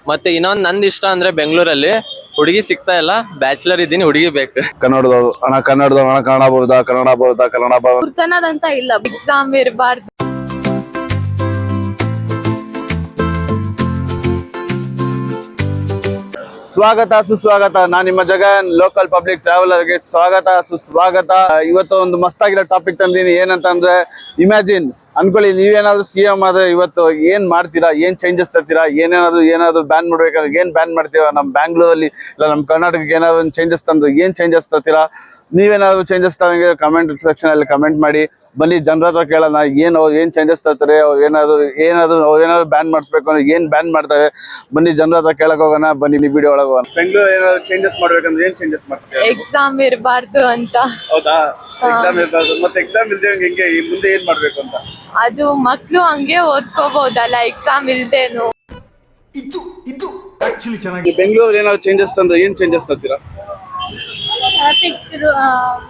ಮತ್ತೆ ಇನ್ನೊಂದ್ ನಂದ್ ಇಷ್ಟ ಅಂದ್ರೆ ಬೆಂಗಳೂರಲ್ಲಿ ಹುಡುಗಿ ಸಿಗ್ತಾ ಇಲ್ಲ, ಬ್ಯಾಚುಲರ್ ಇದ್ದೀನಿ, ಹುಡುಗಿ ಬೇಕು. ಕನ್ನಡದವ್ರು ಅಣ್ಣ ಕನ್ನಡ ಬರುತ್ತಾ ಕನ್ನಡ ಗುರ್ತನದಂತ ಇಲ್ಲ, ಎಕ್ಸಾಮ್ ಇರಬಾರ್ದು. ಸ್ವಾಗತ ಸುಸ್ವಾಗತ. ನಾನ್ ನಿಮ್ಮ ಜಗನ್ ಲೋಕಲ್ ಪಬ್ಲಿಕ್ ಟ್ರಾವೆಲರ್ಗೆ ಸ್ವಾಗತ ಸುಸ್ವಾಗತ. ಇವತ್ತು ಒಂದು ಮಸ್ತಾಗಿರೋ ಟಾಪಿಕ್ ತಂದೀನಿ. ಏನಂತ ಅಂದ್ರೆ, ಇಮ್ಯಾಜಿನ್ ಅನ್ಕೊಳ್ಳಿ, ನೀವೇನಾದ್ರು CM ಆದ್ರೆ ಇವತ್ತು ಏನ್ ಮಾಡ್ತೀರಾ, ಏನ್ ಚೇಂಜಸ್ ತರ್ತೀರಾ, ಏನಾದ್ರು ಬ್ಯಾನ್ ಮಾಡ್ಬೇಕಾದ್ರೆ ಏನ್ ಬ್ಯಾನ್ ಮಾಡ್ತೀರಾ? ನಮ್ ಬ್ಯಾಂಗ್ಳೂರಲ್ಲಿ ಇಲ್ಲ ನಮ್ ಕರ್ನಾಟಕಕ್ಕೆ ಏನಾದ್ರು ಚೇಂಜಸ್ ತಂದು ಏನ್ ಚೇಂಜಸ್ ತರ್ತೀರಾ? ನೀವೇನಾದ್ರು ಚೇಂಜಸ್ ತರಂಗೆ ಕಮೆಂಟ್ ಸೆಕ್ಷನ್ ಅಲ್ಲಿ ಕಮೆಂಟ್ ಮಾಡಿ. ಬನ್ನಿ ಜನರ ಹತ್ರ ಕೇಳೋಣ, ಏನ್ ಚೇಂಜಸ್ ತರ್ತಾರೆ, ಏನಾದ್ರು ಬ್ಯಾನ್ ಮಾಡಿಸ್ಬೇಕು ಅಂದ್ರೆ ಏನ್ ಬ್ಯಾನ್ ಮಾಡ್ತಾರೆ. ಬನ್ನಿ ಜನರ ಹತ್ರ ಕೇಳಕ್ ಹೋಗೋಣ. ಬನ್ನಿ ವಿಡಿಯೋ ಒಳಗೆ ಹೋಗೋಣ. ಬೆಂಗಳೂರು ಏನಾದ್ರು ಚೇಂಜಸ್ ಮಾಡ್ಬೇಕಂದ್ರೆ ಏನ್ ಚೇಂಜಸ್ ಮಾಡ್ತಾರೆ? ಎಕ್ಸಾಮ್ ಇರಬಾರ್ದು ಅಂತ. ಹೌದಾ? ಎಕ್ಸಾಮ್ ಇರ್ಬಾರ್ದು. ಮತ್ತೆ ಎಕ್ಸಾಮ್ ಇಲ್ದೇ ಹೆಂಗೆ ಮುಂದೆ ಏನ್ ಮಾಡ್ಬೇಕು ಅಂತ? ಅದು ಮಕ್ಳು ಹಂಗೆ ಓದ್ಕೋಬಹುದಲ್ಲ, ಎಕ್ಸಾಮ್ ಇಲ್ದೇನು. ಬೆಂಗಳೂರು ಏನಾದ್ರು ಚೇಂಜಸ್ ತಂದ್ರೆ ಏನ್ ಚೇಂಜಸ್ ತರ್ತೀರಾ? ಟ್ರಾಫಿಕ್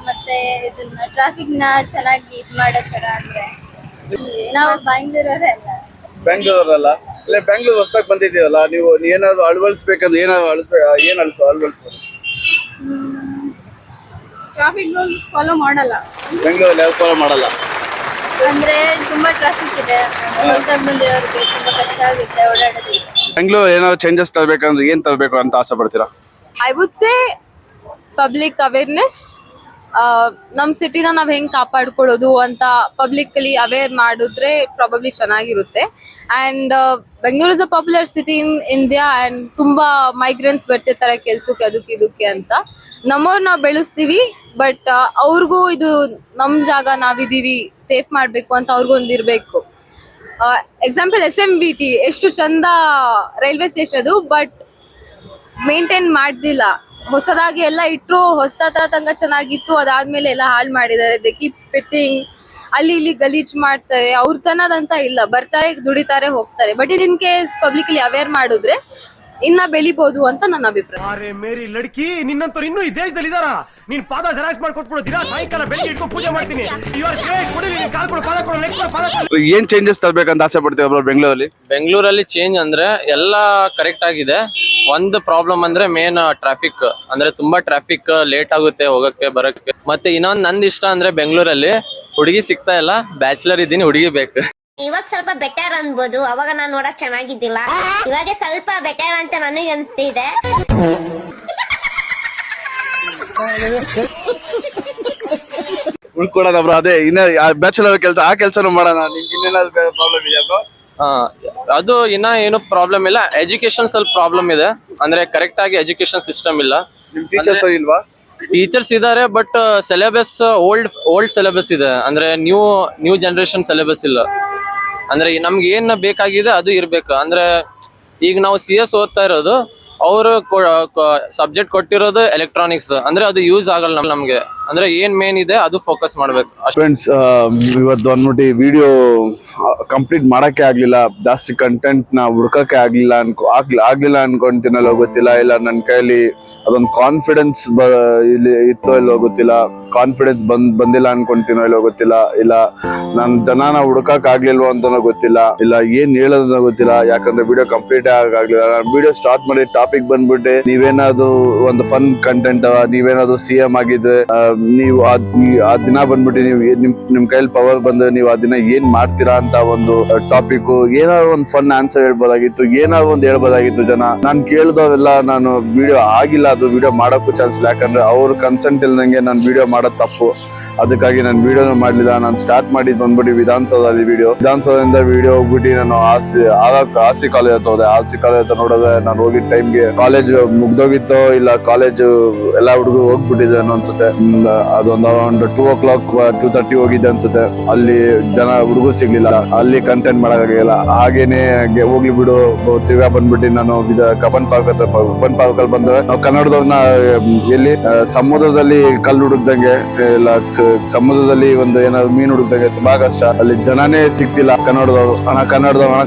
ಮತ್ತೆ ಇದನ್ನ ಟ್ರಾಫಿಕ್ ನ ಚೆನ್ನಾಗಿ ಇದು ಮಾಡೋ ತರ. ಅಂದ್ರೆ ನಾವು ಬೆಂಗಳೂರಲ್ಲ, ಇಲ್ಲ ಬೆಂಗಳೂರು ಹೊಸದಾಗಿ ಬಂದಿದ್ದೀವಲ್ಲ, ನೀವು ಏನಾದ್ರು ಅಳವಡಿಸ್ಬೇಕಂದ್ರೆ ಅಳವಡಿಸ್ಬೋದು? ಟ್ರಾಫಿಕ್ ರೂಲ್ ಫಾಲೋ ಮಾಡಲ್ಲ. ಬೆಂಗಳೂರಲ್ಲಿ ಯಾರು ಫಾಲೋ ಮಾಡಲ್ಲ ಅಂದ್ರೆ ತುಂಬಾ ಟ್ರಾಫಿಕ್ ಇದೆ, ಹೊಸದಾಗಿ ಬಂದಿರೋರಿಗೆ ತುಂಬಾ ಕಷ್ಟ ಆಗುತ್ತೆ ಓಡಾಡೋದಕ್ಕೆ. ಬೆಂಗಳೂರು ಏನಾದ್ರು ಚೇಂಜಸ್ ತರಬೇಕಂದ್ರೆ ಏನ್ ತರಬೇಕು ಅಂತ ಆಸೆ ಪಡ್ತೀರಾ? I would say public awareness. ನಮ್ಮ ಸಿಟಿನ ನಾವ್ ಹೆಂಗ್ ಕಾಪಾಡ್ಕೊಳ್ಳೋದು ಅಂತ ಪಬ್ಲಿಕಲಿ ಅವೇರ್ ಮಾಡಿದ್ರೆ ಪ್ರಾಬಬ್ಲಿ ಚೆನ್ನಾಗಿರುತ್ತೆ. And Bengaluru is a popular city in India, and ತುಂಬಾ ಮೈಗ್ರೆಂಟ್ಸ್ ಬರ್ತಿರ್ತಾರೆ ಕೆಲ್ಸಕ್ಕೆ ಅದಕ್ಕೆ ಇದಕ್ಕೆ ಅಂತ. ನಮ್ಮವ್ರು ನಾವು ಬೆಳೆಸ್ತೀವಿ, ಬಟ್ ಅವ್ರಿಗೂ ಇದು ನಮ್ ಜಾಗ, ನಾವಿದೀವಿ, ಸೇಫ್ ಮಾಡ್ಬೇಕು ಅಂತ ಅವ್ರಿಗೂ ಒಂದಿರ್ಬೇಕು. ಎಕ್ಸಾಂಪಲ್ SMBT ಎಷ್ಟು ಚಂದ ರೈಲ್ವೆ ಸ್ಟೇಷನ್ ಅದು, ಬಟ್ ಮೇಂಟೈನ್ ಮಾಡ್ದಿಲ್ಲ. ಹೊಸದಾಗಿ ಎಲ್ಲ ಇಟ್ರು, ಹೊಸದ ತನಕ ಚೆನ್ನಾಗಿತ್ತು, ಅದಾದ್ಮೇಲೆ ಎಲ್ಲ ಹಾಳು ಮಾಡಿದ್ದಾರೆ. ದೇ ಕೀಪ್ ಸ್ಪಿಟ್ಟಿಂಗ್, ಅಲ್ಲಿ ಇಲ್ಲಿ ಗಲೀಜ್ ಮಾಡ್ತಾರೆ. ಅವ್ರ ತನದಂತ ಇಲ್ಲ, ಬರ್ತಾರೆ ದುಡಿತಾರೆ ಹೋಗ್ತಾರೆ. But in case publicly aware ಮಾಡಿದ್ರೆ ಇನ್ನ ಬೆಳಿಬಹುದು ಅಂತ ನನ್ನ ಅಭಿಪ್ರಾಯ. ಅರೆ ಮೇರಿ ಲಡ್ಕಿ, ನಿನ್ನಂತವ್ರು ಇನ್ನೂ ಈ ದೇಶದಲ್ಲಿ ಇದಾರ? ನೀನ್ ಪಾದ ಜೆರಾಕ್ಸ್ ಮಾಡ್ಕೊಟ್ಬಿಡು, ದಿನ ಸಾಯಂಕಾಲ ಬೆಳಿಗ್ಗೆ ಇಟ್ಕೊಂಡು ಪೂಜೆ ಮಾಡ್ತೀನಿ. You are great. ಕೊಡಿ, ನೀನ್ ಕಾಲ್ ಕೊಡು, ಪಾದ ಕೊಡು, ನೆಕ್ಸ್ಟ್ ಪಾದ ಕೊಡು. ಏನ್ ಚೇಂಜಸ್ ತರಬೇಕಂತ ಆಸೆ ಪಡ್ತೀರಾ ಬೆಂಗಳೂರಲ್ಲಿ? ಬೆಂಗಳೂರಲ್ಲಿ ಚೇಂಜ್ ಅಂದ್ರೆ ಎಲ್ಲ ಕರೆಕ್ಟ್ ಆಗಿದೆ. ಒಂದು ಪ್ರಾಬ್ಲಮ್ ಅಂದ್ರೆ ಮೇನ್ ಟ್ರಾಫಿಕ್. ಅಂದ್ರೆ ತುಂಬಾ ಟ್ರಾಫಿಕ್, ಲೇಟ್ ಆಗುತ್ತೆ ಹೋಗಕ್ಕೆ ಬರಕ್ಕೆ. ಮತ್ತೆ ಇನ್ನೊಂದ್ ನಂದ್ ಇಷ್ಟ ಅಂದ್ರೆ ಬೆಂಗಳೂರಲ್ಲಿ ಹುಡುಗಿ ಸಿಗ್ತಾ ಇಲ್ಲ, ಬ್ಯಾಚುಲರ್ ಇದ್ದೀನಿ, ಹುಡುಗಿ ಬೇಕು. ಇವಾಗ ಸ್ವಲ್ಪ ಬೆಟರ್ ಅನ್ಬೋದು, ಅವಾಗ ನಾನು ನೋಡಕ್ ಚೆನ್ನಾಗಿದ್ದಿಲ್ಲ. ಇವಾಗ ಸ್ವಲ್ಪ ಬೆಟರ್ ಅಂತ ನನಗೆ ಅನ್ಸ್ತಿದೆ. ಉಳ್ಕೊಡೋಣ ಬ್ರೋ. ಅದೇ ಇನ್ನ ಬ್ಯಾಚುಲರ್ ಕೆಲಸ, ಆ ಕೆಲಸನೂ ಮಾಡೋಣ. ನಿಮ್ಗೆ ಇನ್ನೇನಾದ್ರು ಪ್ರಾಬ್ಲಮ್ ಇದೆಯಾ ಬ್ರೋ? ಅದು ಇನ್ನ ಏನು ಪ್ರಾಬ್ಲಮ್ ಇಲ್ಲ. ಎಜುಕೇಶನ್ ಸ್ವಲ್ಪ ಪ್ರಾಬ್ಲಮ್ ಇದೆ, ಅಂದ್ರೆ ಕರೆಕ್ಟ್ ಆಗಿ ಎಜುಕೇಶನ್ ಸಿಸ್ಟಮ್ ಇಲ್ಲ. ನಿಮ್ ಟೀಚರ್ಸ್ ಇಲ್ವಾ? ಟೀಚರ್ಸ್ ಇದಾರೆ, ಬಟ್ ಸಿಲೆಬಸ್ ಓಲ್ಡ್ ಸಿಲೆಬಸ್ ಇದೆ. ಅಂದ್ರೆ ನ್ಯೂ ಜನರೇಷನ್ ಸಿಲೆಬಸ್ ಇಲ್ಲ. ಅಂದ್ರೆ ನಮ್ಗೆ ಏನ್ ಬೇಕಾಗಿದೆ ಅದು ಇರ್ಬೇಕು. ಅಂದ್ರೆ ಈಗ ನಾವು CS ಓದ್ತಾ ಇರೋದು, ಅವರು ಸಬ್ಜೆಕ್ಟ್ ಕೊಟ್ಟಿರೋದು ಎಲೆಕ್ಟ್ರಾನಿಕ್ಸ್, ಅಂದ್ರೆ ಅದು ಯೂಸ್ ಆಗಲ್ಲ ನಮ್ಗೆ. ಅಂದ್ರೆ ಏನ್ ಮೇನ್ ಇದೆ ಅದು ಫೋಕಸ್ ಮಾಡ್ಬೇಕು. ಫ್ರೆಂಡ್ಸ್, ಇವತ್ತು ಬಂದ್ಬಿಟ್ಟು ವಿಡಿಯೋ ಕಂಪ್ಲೀಟ್ ಮಾಡಕ್ಕೆ ಆಗ್ಲಿಲ್ಲ. ಜಾಸ್ತಿ ಕಂಟೆಂಟ್ ನ ಹುಡ್ಕಕ್ಕೆ ಆಗ್ಲಿಲ್ಲ ಅನ್ಕೊಂತೀನಲ್ಲೋ ಗೊತ್ತಿಲ್ಲ. ಇಲ್ಲ ನನ್ನ ಕೈಯಲ್ಲಿ ಅದೊಂದು ಕಾನ್ಫಿಡೆನ್ಸ್ ಇಲ್ಲಿ ಇತ್ತೋ ಇಲ್ಲೋ ಗೊತ್ತಿಲ್ಲ. ಕಾನ್ಫಿಡೆನ್ಸ್ ಬಂದಿಲ್ಲ ಅನ್ಕೊಂತೀನೋ ಇಲ್ಲೋ ಗೊತ್ತಿಲ್ಲ. ಇಲ್ಲ ನನ್ ಜನನ ಹುಡ್ಕಕ್ ಆಗ್ಲಿಲ್ವೋ ಅಂತನೋ ಗೊತ್ತಿಲ್ಲ. ಇಲ್ಲ ಏನ್ ಹೇಳೋದನ್ನ ಗೊತ್ತಿಲ್ಲ. ಯಾಕಂದ್ರೆ ವಿಡಿಯೋ ಕಂಪ್ಲೀಟ್ ಆಗ್ಲಿಲ್ಲ. ನಾನು ವಿಡಿಯೋ ಸ್ಟಾರ್ಟ್ ಮಾಡಿ ಟಾಪಿಕ್ ಬಂದ್ಬಿಟ್ಟೆ, ನೀವೇನಾದ್ರು ಒಂದು ಫನ್ ಕಂಟೆಂಟ್, ನೀವೇನಾದ್ರು CM ಆಗಿದ್ರೆ, ನೀವು ಆ ದಿನ ಬಂದ್ಬಿಟ್ಟು ನೀವು ನಿಮ್ ಕೈಯಲ್ಲಿ ಪವರ್ ಬಂದ್ರೆ ನೀವು ಆ ದಿನ ಏನ್ ಮಾಡ್ತೀರಾ ಅಂತ ಒಂದು ಟಾಪಿಕ್, ಏನಾದ್ರು ಒಂದು ಫನ್ ಆನ್ಸರ್ ಹೇಳ್ಬೋದಾಗಿತ್ತು, ಏನಾದ್ರು ಒಂದು ಹೇಳ್ಬೋದಾಗಿತ್ತು. ಜನ ನಾನ್ ಕೇಳ್ದವೆಲ್ಲ ನಾನು ವಿಡಿಯೋ ಆಗಿಲ್ಲ, ಅದು ವಿಡಿಯೋ ಮಾಡೋಕ್ಕೂ ಚಾನ್ಸ್ ಇಲ್ಲ. ಯಾಕಂದ್ರೆ ಅವ್ರ ಕನ್ಸೆಂಟ್ ಇಲ್ದಂಗೆ ನಾನು ವಿಡಿಯೋ ಮಾಡೋದು ತಪ್ಪು. ಅದಕ್ಕಾಗಿ ನಾನು ವಿಡಿಯೋನು ಮಾಡ್ಲಿಲ್ಲ. ನಾನು ಸ್ಟಾರ್ಟ್ ಮಾಡಿದ್ ಬಂದ್ಬಿಟ್ಟು ವಿಧಾನಸೌಧದಲ್ಲಿ ವಿಧಾನಸೌಧದಿಂದ ವಿಡಿಯೋ ಹೋಗ್ಬಿಟ್ಟು ನಾನು ಆರ್ಸಿ ಕಾಲೇಜ್ ಹತ್ರ ಹೋದೆ. ಆರ್ಸಿ ಕಾಲೇಜ್ ಹತ್ರ ನೋಡಿದ್ರೆ ನಾನು ಹೋಗಿದ್ದ ಟೈಮ್ಗೆ ಕಾಲೇಜ್ ಮುಗ್ದೋಗಿತ್ತೋ ಇಲ್ಲ ಕಾಲೇಜ್ ಎಲ್ಲಾ ಹುಡುಗರು ಹೋಗ್ಬಿಟ್ಟಿದೆ ಅನ್ನೋ ಅನ್ಸುತ್ತೆ. ಅದೊಂದು ಅರೌಂಡ್ 2 o'clock 2:30 ಹೋಗಿದ್ದೆ ಅನ್ಸುತ್ತೆ. ಅಲ್ಲಿ ಜನ ಹುಡುಗರು ಸಿಗ್ಲಿಲ್ಲ, ಅಲ್ಲಿ ಕಂಟೆಂಟ್ ಮಾಡಕ್ಕಾಗಿಲ್ಲ. ಹಾಗೇನೆ ಹೋಗ್ಲಿ ಬಿಡು ತಿರ್ಗಾ ಬಂದ್ಬಿಟ್ಟು ನಾನು ಕಬ್ಬನ್ ಪಾರ್ಕ್ ಹತ್ರ ಅಲ್ಲಿ ಬಂದ್ರೆ ನಾವು ಕನ್ನಡದವ್ರನ್ನ ಎಲ್ಲಿ ಸಮುದ್ರದಲ್ಲಿ ಕಲ್ಲು ಹುಡುಕ್ದಂಗೆ, ಇಲ್ಲ ಸಮುದ್ರದಲ್ಲಿ ಒಂದು ಏನಾದ್ರು ಮೀನು ಹುಡುಕ್ದಂಗೆ ತುಂಬಾ ಕಷ್ಟ. ಅಲ್ಲಿ ಜನನೇ ಸಿಗ್ತಿಲ್ಲ ಕನ್ನಡದವ್ರು. ಕನ್ನಡ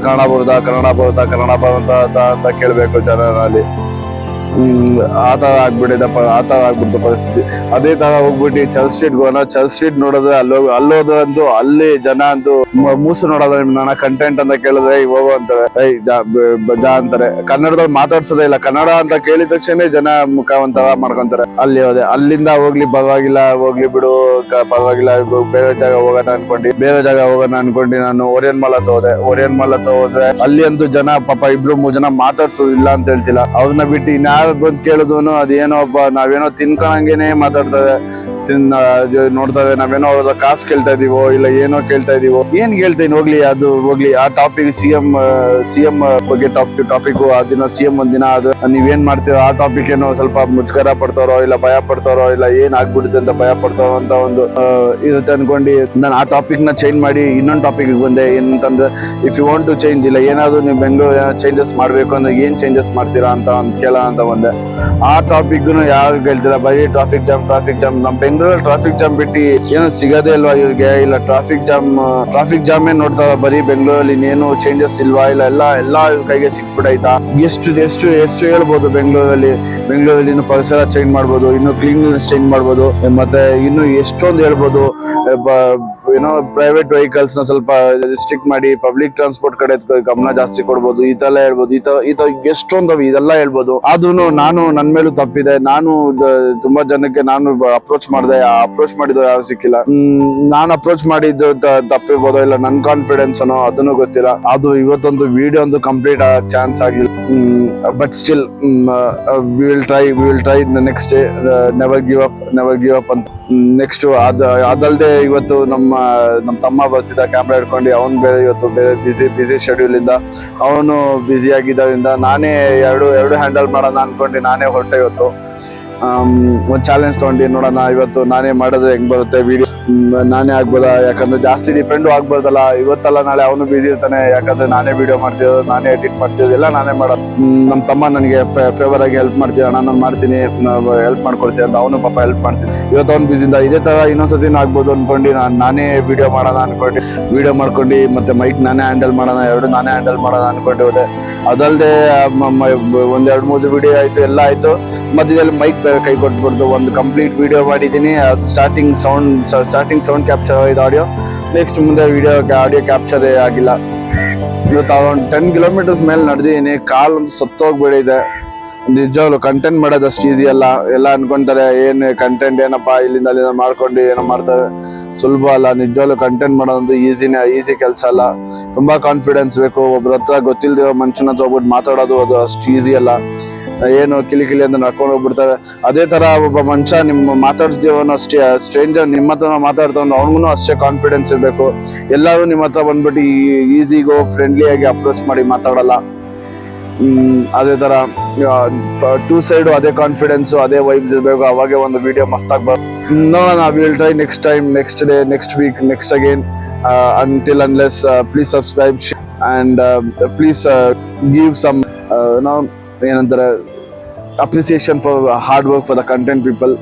ಬರುತ್ತಾ ಅಂತ ಕೇಳ್ಬೇಕು ಜನ ಅಲ್ಲಿ. ಆ ತರ ಆಗ್ಬಿಡ್ತು ಪರಿಸ್ಥಿತಿ. ಅದೇ ತರ ಹೋಗ್ಬಿಟ್ಟು ಚರ್ಚ್ ಸ್ಟ್ರೀಟ್ ಹೋಗೋಣ, ಚರ್ಚ್ ಸ್ಟ್ರೀಟ್ ನೋಡಿದ್ರೆ ಅಲ್ಲೋದಂತೂ ಅಲ್ಲಿ ಜನ ಅಂತೂ ಮೂಸು ನೋಡೋದು ನನ್ನ ಕಂಟೆಂಟ್ ಅಂತ ಕೇಳಿದ್ರೆ ಹೋಗೋ ಅಂತಾರೆ, ಜಾ ಅಂತಾರೆ. ಕನ್ನಡದಲ್ಲಿ ಮಾತಾಡ್ಸೋದೇ ಇಲ್ಲ, ಕನ್ನಡ ಅಂತ ಕೇಳಿದ ತಕ್ಷಣ ಜನ ಮುಖ ಒಂಥರ ಮಾಡ್ಕೊಂತಾರೆ. ಅಲ್ಲಿ ಹೋದೆ, ಅಲ್ಲಿಂದ ಹೋಗ್ಲಿ ಹೋಗ್ಲಿ ಬಿಡು ಪರವಾಗಿಲ್ಲ, ಬೇರೆ ಜಾಗ ಹೋಗೋಣ ಅನ್ಕೊಂಡು ನಾನು ಓರಿಯನ್ ಮಾಲ್ ಹತ್ರ ಹೋದ್ರೆ ಅಲ್ಲಿ ಅಂತೂ ಜನ ಪಾಪ 2-3 ಜನ ಮಾತಾಡ್ಸೋದಿಲ್ಲ ಅಂತ ಹೇಳ್ತಿಲ್ಲ. ಅವ್ರನ್ನ ಬಿಟ್ಟು ಇನ್ಯಾರ ಬಂದ್ ಕೇಳಿದ್ನು ಅದೇನೋ ನಾವೇನೋ ತಿನ್ಕೊಂಡಂಗೇನೆ ಮಾತಾಡ್ತವೆ, ನೋಡ್ತವೆ. ನಾವೇನೋ ಅವ್ರ ಕಾಸು ಕೇಳ್ತಾ ಇದೀವೋ ಇಲ್ಲ ಏನೋ ಕೇಳ್ತಾ ಇದೀವೋ, ಏನ್ ಕೇಳ್ತೀನಿ ಹೋಗ್ಲಿ. ಆ ಟಾಪಿಕ್ ಸಿಎಂ ಬಗ್ಗೆ ಟಾಪಿಕ್ ಆ ದಿನ ಸಿಎಂ ಒಂದಿನ ಅದು ನೀವೇನ್ ಮಾಡ್ತೀರೋ ಆ ಟಾಪಿಕ್ ಏನೋ ಸ್ವಲ್ಪ ಮುಜುಗರ ಪಡ್ತಾರೋ ಇಲ್ಲ ಭಯ ಪಡ್ತಾರೋ ಇಲ್ಲ ಏನ್ ಆಗ್ಬಿಡುತ್ತೆ ಅಂತ ಭಯ ಪಡ್ತಾರೋ ಅಂತ ಒಂದು ಇರುತ್ತೆ ಅನ್ಕೊಂಡು ನಾನು ಆ ಟಾಪಿಕ್ ನ ಚೇಂಜ್ ಮಾಡಿ ಇನ್ನೊಂದು ಟಾಪಿಕ್ ಬಂದೆ. ಏನಂತಂದ್ರೆ if you want to change, ಇಲ್ಲ ಏನಾದ್ರು ನೀವು ಬೆಂಗಳೂರು ಚೇಂಜಸ್ ಮಾಡ್ಬೇಕು ಅಂದ್ರೆ ಏನ್ ಚೇಂಜಸ್ ಮಾಡ್ತೀರಾ ಅಂತ ಕೇಳ ಅಂತ ಬಂದೆ. ಆ ಟಾಪಿಕ್ ಯಾರು ಹೇಳ್ತೀರಾ, ಬರೀ ಟ್ರಾಫಿಕ್ ಜಾಮ್. ನಮ್ ಬೆಂಗಳೂರಲ್ಲಿ ಟ್ರಾಫಿಕ್ ಜಾಮ್ ಬಿಟ್ಟು ಏನೋ ಸಿಗೋದೇ ಇಲ್ವಾ ಇವ್ರಿಗೆ? ಇಲ್ಲ ಟ್ರಾಫಿಕ್ ಜಾಮ್ ನೋಡ್ತಾರ ಬರೀ ಬೆಂಗಳೂರಲ್ಲಿ, ಇನ್ನೇನು ಚೇಂಜಸ್ ಇಲ್ವಾ? ಇಲ್ಲ ಎಲ್ಲ ಕೈಗೆ ಸಿಕ್ಬಿಡೈತಾ? ಎಷ್ಟು ಹೇಳ್ಬೋದು ಬೆಂಗಳೂರಲ್ಲಿ ಇನ್ನು ಪರಿಸರ ಚೇಂಜ್ ಮಾಡ್ಬೋದು, ಇನ್ನು ಕ್ಲೀನ್ನೆಸ್ ಚೇಂಜ್ ಮಾಡ್ಬೋದು, ಮತ್ತೆ ಇನ್ನು ಎಷ್ಟೊಂದು ಹೇಳ್ಬೋದು. ಏನೋ ಪ್ರೈವೇಟ್ ವೆಹಿಕಲ್ಸ್ ನ ಸ್ವಲ್ಪ ರಿಸ್ಟ್ರಿಕ್ಟ್ ಮಾಡಿ ಪಬ್ಲಿಕ್ ಟ್ರಾನ್ಸ್ಪೋರ್ಟ್ ಕಡೆ ಗಮನ ಜಾಸ್ತಿ ಕೊಡ್ಬೋದು, ಈ ತರ ಹೇಳ್ಬೋದು. ಈ ತರ ಎಷ್ಟೊಂದು ಇದೆಲ್ಲ ಹೇಳ್ಬೋದು. ಅದನ್ನು ನಾನು ನನ್ ಮೇಲೂ ತಪ್ಪಿದೆ. ನಾನು ತುಂಬಾ ಜನಕ್ಕೆ ನಾನು ಅಪ್ರೋಚ್ ಮಾಡಿದ್ದು ಯಾವ ಸಿಕ್ಕಿಲ್ಲ. ನಾನು ಅಪ್ರೋಚ್ ಮಾಡಿದ್ದು ತಪ್ಪಿರ್ಬೋದು, ಇಲ್ಲ ನನ್ ಕಾನ್ಫಿಡೆನ್ಸ್ ಅನ್ನೋ ಅದನ್ನು ಗೊತ್ತಿಲ್ಲ. ಅದು ಇವತ್ತೊಂದು ವಿಡಿಯೋ ಒಂದು ಕಂಪ್ಲೀಟ್ ಆಗೋ ಚಾನ್ಸ್ ಆಗಿಲ್ಲ. But still we will try next day. Never give up ಅಂತ. ನೆಕ್ಸ್ಟ್ ಅದಲ್ದೆ ಇವತ್ತು ನಮ್ಮ ತಮ್ಮ ಬರ್ತಿದ್ದ ಕ್ಯಾಮ್ರಾ ಹಿಡ್ಕೊಂಡು, ಅವನು ಬೇರೆ ಇವತ್ತು ಬೇರೆ ಬಿಸಿ ಶೆಡ್ಯೂಲ್ ಇಂದ ಅವನು ಬ್ಯುಸಿ ಆಗಿದ್ದರಿಂದ ನಾನೇ ಎರಡು ಹ್ಯಾಂಡಲ್ ಮಾಡೋಣ ಅನ್ಕೊಂಡು ನಾನೇ ಹೊರಟೆ. ಇವತ್ತು ಒಂದು ಚಾಲೆಂಜ್ ತಗೊಂಡು ನೋಡೋಣ ಇವತ್ತು ನಾನೇ ಮಾಡಿದ್ರೆ ಹೆಂಗ್ ಬರುತ್ತೆ ವಿಡಿಯೋ, ನಾನೇ ಆಗ್ಬೋದಾ? ಯಾಕಂದ್ರೆ ಜಾಸ್ತಿ ಡಿಪೆಂಡು ಆಗ್ಬೋದಲ್ಲ. ಇವತ್ತಲ್ಲ ನಾಳೆ ಅವನು ಬಿಸಿ ಇರ್ತಾನೆ, ಯಾಕಂದ್ರೆ ನಾನೇ ವಿಡಿಯೋ ಮಾಡ್ತಿರೋದು, ನಾನೇ ಎಡಿಟ್ ಮಾಡ್ತಿರೋದು, ಎಲ್ಲ ನಾನೇ ಮಾಡೋದು. ನಮ್ಮ ತಮ್ಮ ನನಗೆ ಫೇವರ್ ಆಗಿ ಹೆಲ್ಪ್ ಮಾಡ್ತೀನಿ, ನಾನು ಮಾಡ್ತೀನಿ, ಹೆಲ್ಪ್ ಮಾಡ್ಕೊಡ್ತೀನಿ ಅಂತ ಅವನು ಪಾಪ ಹೆಲ್ಪ್ ಮಾಡ್ತೀನಿ. ಇವತ್ತು ಅವ್ನು ಬಿಸಿಯಿಂದ ಇದೇ ತರ ಇನ್ನೊಂದ್ಸತಿನೂ ಆಗ್ಬೋದು ಅನ್ಕೊಂಡು ನಾನೇ ವಿಡಿಯೋ ಮಾಡೋಣ ಅನ್ಕೊಂಡು ವಿಡಿಯೋ ಮಾಡ್ಕೊಂಡು ಮತ್ತೆ ಮೈಕ್ ನಾನೇ ಹ್ಯಾಂಡಲ್ ಮಾಡೋಣ, ನಾನೇ ಹ್ಯಾಂಡಲ್ ಮಾಡೋಣ ಅನ್ಕೊಂಡು ಹೋದೆ. ಅದಲ್ಲದೆ 1-2-3 ವಿಡಿಯೋ ಆಯ್ತು, ಎಲ್ಲ ಆಯ್ತು. ಮಧ್ಯದಲ್ಲಿ ಮೈಕ್ ಕೈ ಕೊಟ್ಬಿಡ್ತು. ಒಂದು ಕಂಪ್ಲೀಟ್ ವಿಡಿಯೋ ಮಾಡಿದ್ದೀನಿ, ಸ್ಟಾರ್ಟಿಂಗ್ ಸೌಂಡ್ ಕ್ಯಾಪ್ಚರ್ ಆಗಿದೆ ಆಡಿಯೋ. ನೆಕ್ಸ್ಟ್ ಮುಂದೆ ಆಡಿಯೋ ಕ್ಯಾಪ್ಚರ್ ಆಗಿಲ್ಲ. ಇವತ್ತು ಒಂದು 10 ಕಿಲೋಮೀಟರ್ಸ್ ಮೇಲೆ ನಡೆದಿದ್ದೀನಿ, ಕಾಲು ಒಂದು ಸತ್ತೋಗ್ಬಿಟ್ಟಿದೆ. ನಿಜವಾಗ್ಲು ಕಂಟೆಂಟ್ ಮಾಡೋದು ಅಷ್ಟು ಈಸಿ ಅಲ್ಲ. ಎಲ್ಲ ಅನ್ಕೊಂತಾರೆ ಏನ್ ಕಂಟೆಂಟ್ ಏನಪ್ಪಾ ಇಲ್ಲಿಂದ ಅಲ್ಲಿಂದ ಮಾಡ್ಕೊಂಡು ಏನೋ ಮಾಡ್ತಾರೆ, ಸುಲಭ ಅಲ್ಲ. ನಿಜವಾಗ್ಲು ಕಂಟೆಂಟ್ ಮಾಡೋದು ಈಸಿ ಕೆಲಸ ಅಲ್ಲ. ತುಂಬಾ ಕಾನ್ಫಿಡೆನ್ಸ್ ಬೇಕು. ಒಬ್ರ ಹತ್ರ ಗೊತ್ತಿಲ್ದಿರೋ ಮನುಷ್ಯನ ಹತ್ರ ಹೋಗ್ಬಿಟ್ಟು ಮಾತಾಡೋದು ಅದು ಅಷ್ಟು ಈಸಿ ಅಲ್ಲ. ಏನು ಕಿಲಿ ಅಂತ ನಡ್ಕೊಂಡು ಹೋಗ್ಬಿಡ್ತಾರೆ. ಅದೇ ತರ ಒಬ್ಬ ಮನುಷ್ಯ ನಿಮ್ಮ ಮಾತಾಡ್ಸ್ದೇವನು ಅಷ್ಟೇ, ಸ್ಟ್ರೇಂಜರ್ ನಿಮ್ಮ ಹತ್ರ ಮಾತಾಡ್ತಾವನು ಅವ್ನಿಗೂ ಅಷ್ಟೇ ಕಾನ್ಫಿಡೆನ್ಸ್ ಇರ್ಬೇಕು. ಎಲ್ಲರೂ ನಿಮ್ಮ ಹತ್ರ ಬಂದ್ಬಿಟ್ಟು ಈಸಿಗೋ ಫ್ರೆಂಡ್ಲಿ ಆಗಿ ಅಪ್ರೋಚ್ ಮಾಡಿ ಮಾತಾಡಲ್ಲ. ಅದೇ ತರ 2 ಸೈಡ್ ಅದೇ ಕಾನ್ಫಿಡೆನ್ಸ್ ಅದೇ ವೈಬ್ಸ್ ಇರ್ಬೇಕು, ಅವಾಗೆ ಒಂದು ವಿಡಿಯೋ ಮಸ್ತಾಗಿ ಬರುತ್ತೆ. ನೋಡೋಣ, will try next time, next day, next week, next again. Until unless please subscribe and please give some ಏನಂತಾರೆ appreciation for hard work for the content people.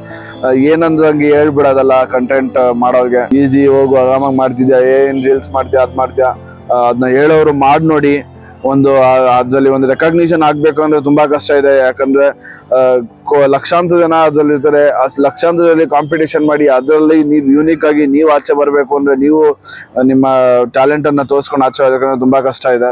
ಏನಂದ್ರೆ ಹಂಗೆ ಹೇಳ್ಬಿಡೋದಲ್ಲ ಕಂಟೆಂಟ್ ಮಾಡೋರ್ಗೆ, ಈಸಿ ಹೋಗು ಆರಾಮಾಗಿ ಮಾಡ್ತಿದ್ಯಾ, ಏನ್ ರೀಲ್ಸ್ ಮಾಡ್ತೀಯಾ ಅದ್ ಮಾಡ್ತೀಯಾ, ಅದನ್ನ ಹೇಳೋರು ಮಾಡಿ ನೋಡಿ. ಅದ್ರಲ್ಲಿ ಒಂದು ರೆಕಗ್ನಿಷನ್ ಆಗ್ಬೇಕು ಅಂದ್ರೆ ತುಂಬಾ ಕಷ್ಟ ಇದೆ. ಯಾಕಂದ್ರೆ ಲಕ್ಷಾಂತರ ಜನ ಅದ್ರಲ್ಲಿ ಇರ್ತಾರೆ. ಆ ಲಕ್ಷಾಂತರದಲ್ಲಿ ಕಾಂಪಿಟೇಷನ್ ಮಾಡಿ ಅದರಲ್ಲಿ ನೀವು ಯೂನಿಕ್ ಆಗಿ ನೀವು ಆಚೆ ಬರ್ಬೇಕು ಅಂದ್ರೆ, ನೀವು ನಿಮ್ಮ ಟ್ಯಾಲೆಂಟ್ ಅನ್ನ ತೋರಿಸ್ಕೊಂಡು ಆಚೆ ಬರ್ಬೇಕಂದ್ರೆ ತುಂಬಾ ಕಷ್ಟ ಇದೆ.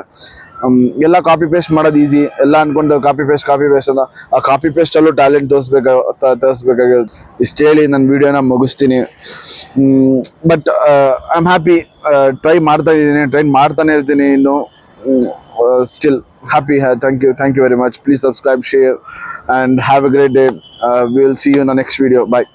ಎಲ್ಲ ಕಾಪಿ ಪೇಸ್ಟ್ ಮಾಡೋದು ಈಸಿ, ಎಲ್ಲ ಅನ್ಕೊಂಡು ಕಾಪಿ ಪೇಸ್ಟ್ ಅಂತ ಆ ಕಾಪಿ ಪೇಸ್ಟ್ ಅಲ್ಲೂ ಟ್ಯಾಲೆಂಟ್ ತೋರಿಸ್ಬೇಕಾಗಿರುತ್ತೆ. ಇಷ್ಟು ಹೇಳಿ ನನ್ನ ವಿಡಿಯೋನ ಮುಗಿಸ್ತೀನಿ. But I am happy, try ಮಾಡ್ತಾನೆ ಇರ್ತೀನಿ ಇನ್ನು. Still happy. Thank you very much. Please subscribe, share and have a great day. We will see you in the next video. Bye.